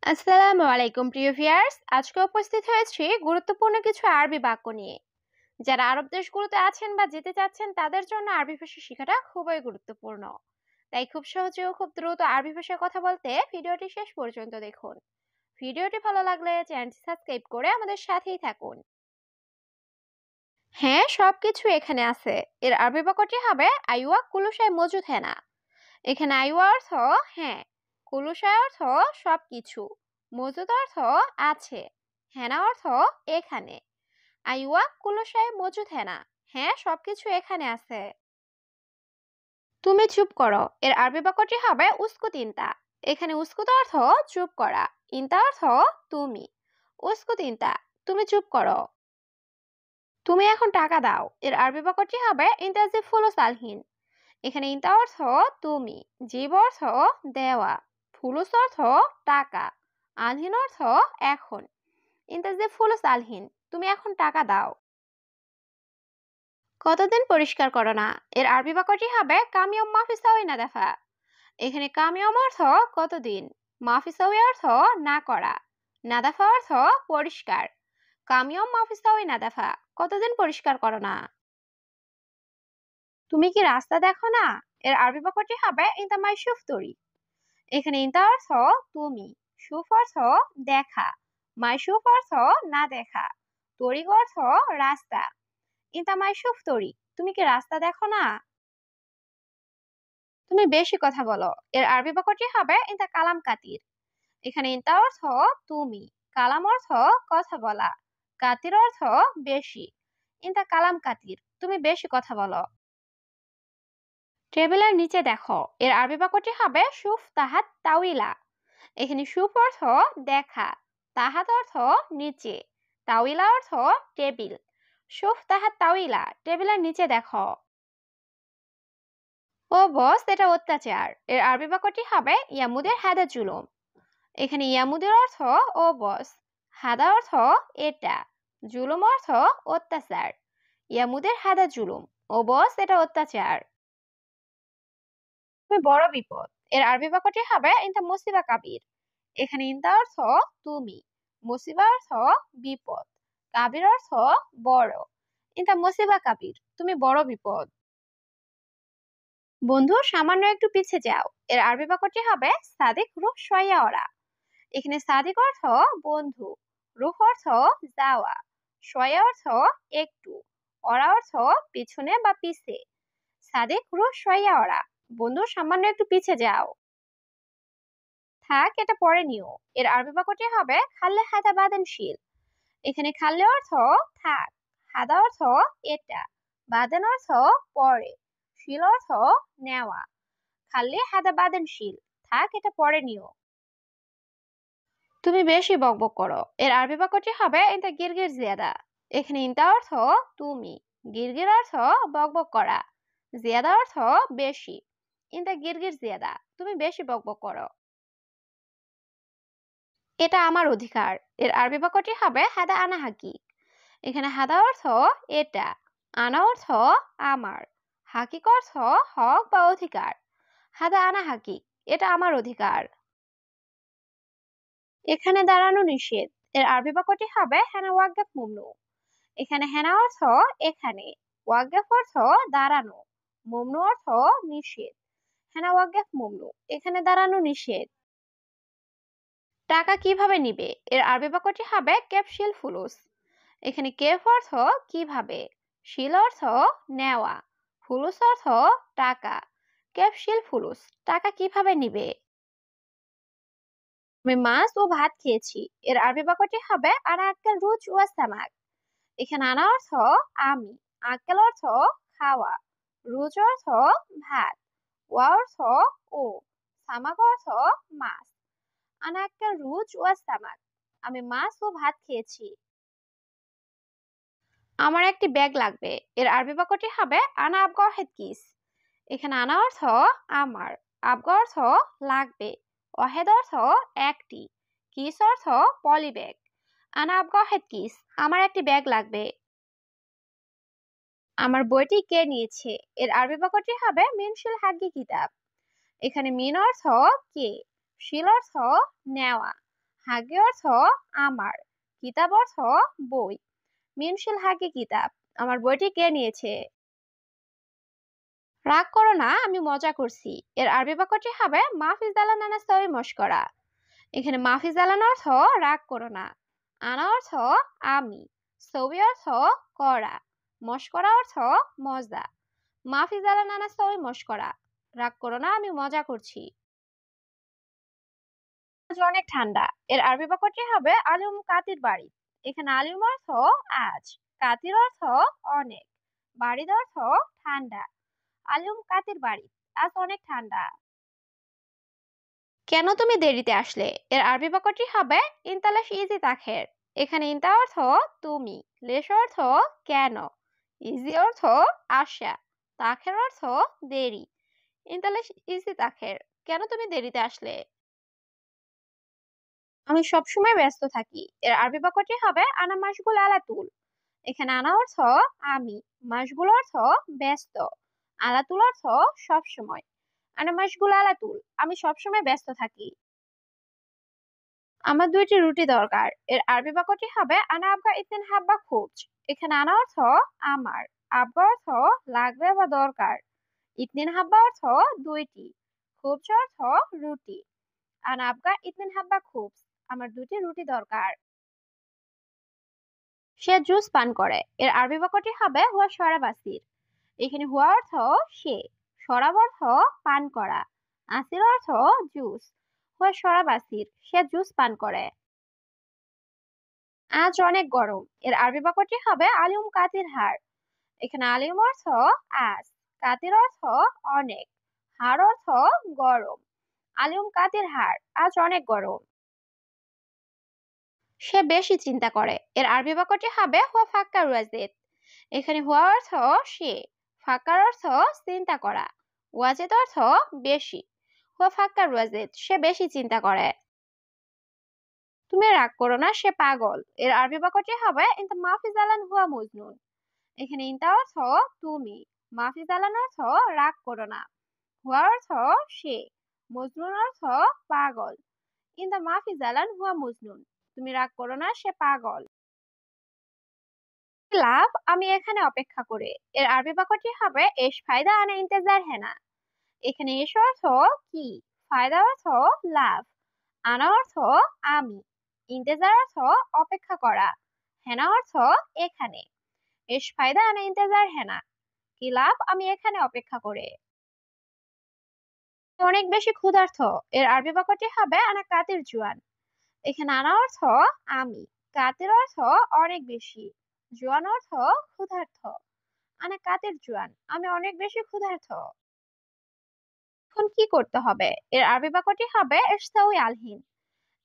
আসসালামু আলাইকুম প্রিয় ভিউয়ার্স, আজকে উপস্থিত হয়েছি গুরুত্বপূর্ণ কিছু আরবি বাক্য নিয়ে। যারা আরব দেশগুলোতে আছেন বা যেতে চাচ্ছেন তাদের জন্য আরবি ভাষা শেখাটা খুবই গুরুত্বপূর্ণ। তাই খুব সহজে ও খুব দ্রুত আরবি ভাষায় কথা বলতে ভিডিওটি শেষ পর্যন্ত দেখুন। ভিডিওটি ভালো লাগলে চ্যানেলটি সাবস্ক্রাইব করে আমাদের সাথেই থাকুন। হ্যাঁ, সবকিছু এখানে আছে। এর আরবি বাক্যটি হবে আইওয়া কুলুসাই মজুদ হেনা। এখানে আইওয়া অর্থ হ্যাঁ, কুলুসায় অর্থ সবকিছু, মজুদ অর্থ আছে, হেনা অর্থ এখানে। আইওয়া কুলুসায় মজুদ হেনা, হ্যাঁ সবকিছু এখানে আছে। তুমি চুপ করো, এর আরবি বাক্যটি হবে উস্কুত ইনতা। এখানে উস্কুত অর্থ চুপ করা, ইনতা অর্থ তুমি। উস্কুত ইনতা, তুমি চুপ করো। তুমি এখন টাকা দাও, এর আরবি বাক্যটি হবে ইন্তাজি ফুলুস আলহিন। এখানে ইনতা অর্থ তুমি, জীব অর্থ দেওয়া, ফুলুস অর্থ টাকা, আলহিন অর্থ এখন। ইন্তাজে ফুলুস আলহিন, তুমি এখন টাকা দাও। কতদিন পরিষ্কার করো না, এর আরবি বাক্যটি হবে কামিয়ম মাফিসাওই না দেখা। এখানে কামিয়ম অর্থ কতদিন, মাফিসাওই অর্থ না করা, নাদাফা অর্থ পরিষ্কার। কামিয়ম মাফিসাওই না দেখা, কতদিন পরিষ্কার করো না। তুমি কি রাস্তা দেখো না, এর আরবি বাক্যটি হবে ইনতা মাই শুফ তরি। এখানে ইনতা অর্থ তুমি, শুফ অর্থ দেখা, মাই শুফ অর্থ না দেখা, তরিক অর্থ রাস্তা। ইনতা মাই শুফ তরি, তুমি কি রাস্তা দেখো না। তুমি বেশি কথা বলো, এর আরবি বাক্যটি হবে ইনতা কালাম কাতির। এখানে ইনতা অর্থ তুমি, কালাম অর্থ কথা বলা, কাতির অর্থ বেশি। ইনতা কালাম কাতির, তুমি বেশি কথা বলো। টেবিলের নিচে দেখো, এর আরবি বাক্যটি হবে শুফ তাহাত তাউইলা। এখানে শুফ অর্থ দেখা, তাহাত অর্থ নিচে, তাউইলা অর্থ টেবিল। শুফ তাহাত তাউইলা, টেবিলের নিচে দেখো। ও বস, এটা অত্যাচার, এর আরবি বাক্যটি হবে ইয়ামুদের হাদা জুলুম। এখানে ইয়ামুদের অর্থ ও বস, হাদা অর্থ এটা, জুলুম অর্থ অত্যাচার। ইয়ামুদের হাদা জুলুম, ও বস এটা অত্যাচার। তুমি বড় বিপদ, এর আরবি বাক্যটি হবে ইনতা মুসিবা কাবির। এখানে ইনতা অর্থ তুমি, মুসিবা অর্থ বিপদ, কাবির অর্থ বড়। ইনতা মুসিবা কাবির, তুমি বড় বিপদ। বন্ধু সামান্য একটু পিছে যাও, এর আরবি বাক্যটি হবে সাদিক রুহ সয়া ওরা। এখানে সাদিক অর্থ বন্ধু, রুহ অর্থ যাওয়া, সয়া অর্থ একটু, ওরা অর্থ পিছনে বা পিছে। সাদিক রুহ সয়া ওরা, বন্ধু সামান্য একটু পিছে যাও। থাক, এটা পরে নিও, এর আরবি বাক্যটি হবে খাল্লে হাদা বাদান শিল। এখানে খাল্লে অর্থ থাক, হাদা অর্থ এটা, বাদান অর্থ পরে, শিল অর্থ নেওয়া। খাল্লে হাদা বাদান শিল, থাক এটা পরে নিও। তুমি বেশি বকবক করো, এর আরবি বাক্যটি হবে ইনতা গিরগির জিয়াদা। এখানে ইনতা অর্থ তুমি, গিরগির অর্থ বকবক করা, জিয়াদা অর্থ বেশি। ইনতা গিরগির জিয়াদা, তুমি বেশি বকবক করো। এটা আমার অধিকার, এর আরবি বাক্যটি হবে হাদা আনা হাকি। এখানে হাদা অর্থ এটা, আনা অর্থ আমার, হাকিক অর্থ হক বা অধিকার। হাদা আনা হাকি, এটা আমার অধিকার। এখানে দাঁড়ানো নিষেধ, এর আরবি বাক্যটি হবে হেনা ওয়াকগাফ মুমনু। এখানে হেনা অর্থ এখানে, ওয়াকগাফ অর্থ দাঁড়ানো, মুমনু অর্থ নিষেধ। হেনা ওয়াকগাফ মুমনু, এখানে দাঁড়ানো নিষেধ। টাকা কিভাবে নিবে, এর আরবি বাক্যটি হবে ক্যাপশিল ফুলুস। এখানে কেফ অর্থ কিভাবে, শিল অর্থ নেওয়া, ফুলুস অর্থ টাকা। ক্যাপশিল ফুলুস, টাকা কিভাবে নিবে। আমি মাছ ও ভাত খেয়েছি, এর আরবি বাক্যটি হবে আনা আক্কেল রুজ ওয়া সামাক। এখানে আনা অর্থ আমি, আক্কেল অর্থ খাওয়া, রুজ অর্থ ভাত, ওয়া অর্থ ও, সামাক অর্থ মাছ। আনা আক্কেল রুজ ওয়া সামাক, আমি মাছ ও ভাত খেয়েছি। আমার একটি ব্যাগ লাগবে, এর আরবি বাক্যটি হবে আনা আবগা ওয়াহেদ কিস। এখানে আনা অর্থ আমার, আবগা অর্থ লাগবে, ওয়াহেদ অর্থ একটি, কিস অর্থ পলি ব্যাগ। আনা আবগা ওয়াহেদ কিস, আমার একটি ব্যাগ লাগবে। আমার বইটি কে নিয়েছে, এর আরবি বাক্যটি হবে মিনশিল হাগি কিতাব। এখানে মিন অর্থ কে, শিল অর্থ নেওয়া, হাগি অর্থ আমার, কিতাব অর্থ বই। মিমশিল হাগি কিতাব, আমার বইটি কে নিয়েছে? রাগ করো না, আমি মজা করছি। এর আরবি বাক্যটি হবে মাফি জালান আনা সই মশকরা। এখানে মাফি জালান অর্থ রাগ করো না, আনা অর্থ আমি, সবি অর্থ করা, মশকরা অর্থ মজা। মাফি জালান আনা সই মশকরা, রাগ করো না, আমি মজা করছি। আজ অনেক ঠান্ডা। এর আরবি বাক্যটি হবে আলিম কাতির বাড়ি। এখানে আলিম অর্থ আজ, কাতির অর্থ অনেক, বাড়ির অর্থ ঠান্ডা। আলিম কাতির বাড়ি, আজ অনেক ঠান্ডা। কেন তুমি দেরিতে আসলে? এর আরবি বাক্যটি হবে ইনতালাশ ইজি তাখের। এখানে ইনতা অর্থ তুমি, লেশ অর্থ কেন, ইজি অর্থ আসা, তাখের অর্থ দেরি। ইনতালাশ ইজি তাখের, কেন তুমি দেরিতে আসলে? আমি সবসময় ব্যস্ত থাকি। এর আরবি বাক্যটি হবে আনা মাশগুল আলা তুল। এখানে আনা অর্থ আমি, মাশগুল অর্থ ব্যস্ত, আলা তুল অর্থ সবসময়। আনা মাশগুল আলা তুল, আমি সবসময় ব্যস্ত থাকি। আমার 2টি রুটি দরকার। এর আরবি বাক্যটি হবে আনা আবগা ইতিন হাব্বা খুবজ। এখানে আনা অর্থ আমার, আবগা অর্থ লাগবে বা দরকার, ইতনিন হাব্বা অর্থ 2টি, খুবজ অর্থ রুটি। আনা আবগা ইতনিন হাব্বা খুবজ, আমার 2টি রুটি দরকার। সে জুস পান করে। এর আরবি বাক্যটি হবে হুয়া শরাব আসির। এখানে হুয়া অর্থ সে, শরাব অর্থ পান করা, আসির অর্থ জুস। হুয়া শরাব আসির, সে জুস পান করে। আজ অনেক গরম। এর আরবি বাক্যটি হবে আলিম কাতির হার। এখানে আলিম অর্থ আজ, কাতির অর্থ অনেক, হার অর্থ গরম। আলিম কাতির হার, আজ অনেক গরম। সে বেশি চিন্তা করে। এর আরবি বাক্যটি হবে হুয়া ফাক্কার ওয়াজিদ। এখানে হুয়া অর্থ সে, ফাক্কার অর্থ চিন্তা করা, ওয়াজিদ অর্থ বেশি। হুয়া ফাক্কার ওয়াজিদ, সে বেশি চিন্তা করে। তুমি রাগ করো না, সে পাগল। এর আরবি বাক্যটি হবে ইনতা মাফি জালান হুয়া মজনুন। এখানে ইনতা অর্থ তুমি, মাফি জালান অর্থ রাগ করো না, হুয়া অর্থ সে, মজনুন অর্থ পাগল। ইনতা মাফি জালান হুয়া মজনুন, তুমি রাগ করো না, সে পাগল। কি লাভ আমি এখানে অপেক্ষা করে? এর আরবি বাক্যটি হবে এশ ফায়দা আনা ইন্তেজার হেনা। এখানে এশ অর্থ কি, ফায়দা অর্থ লাভ, আনা অর্থ আমি, ইন্তেজার অর্থ অপেক্ষা করা, হেনা অর্থ এখানে। এশ ফায়দা আনা ইন্তেজার হেনা, কি লাভ আমি এখানে অপেক্ষা করে। অনেক বেশি ক্ষুধার্ত। এর আরবি বাক্যটি হবে আনা কাতির জুয়ান। এখানে আনা অর্থ আমি, কাতির অর্থ অনেক বেশি, জুয়ান অর্থ ক্ষুধার্ত। আনা কাতির জুয়ান, আমি অনেক বেশি ক্ষুধার্ত। এখন কি করতে হবে? এর আরবি বাক্যটি হবে ইসতাউই আলহিন।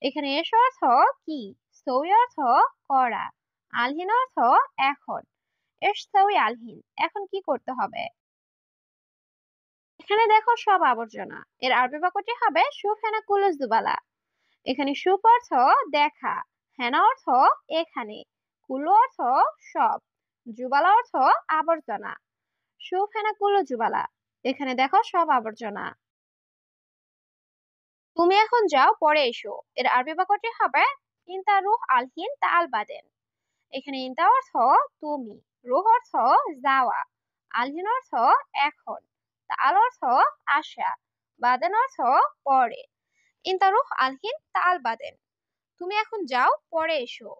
এখানে এস অর্থ কি, সৌই অর্থ করা, আলহিন অর্থ এখন। ইসতাউই আলহিন, এখন কি করতে হবে? এখানে দেখো সব আবর্জনা। এর আরবি বাক্যটি হবে সুফ হেনা কুলুস দুবালা। এখানে সুপ অর্থ দেখা, হেনা অর্থ এখানে, কুলু অর্থ সব, জুবালা অর্থ আবর্জনা। সুফ হেনা কুলু জুবালা, এখানে দেখো সব আবর্জনা। তুমি এখন যাও, পরে এসো। এর আরবি বাক্যটি হবে ইনতা রুহ আলহিন তা আল বাদেন। এখানে ইনতা অর্থ তুমি, রুহ অর্থ যাওয়া, আলহিন অর্থ এখন, তা আল অর্থ আসা, বাদেন অর্থ পরে। ইনতা রুহ আলহিন তা আল বাদেন, তুমি এখন যাও, পরে এসো।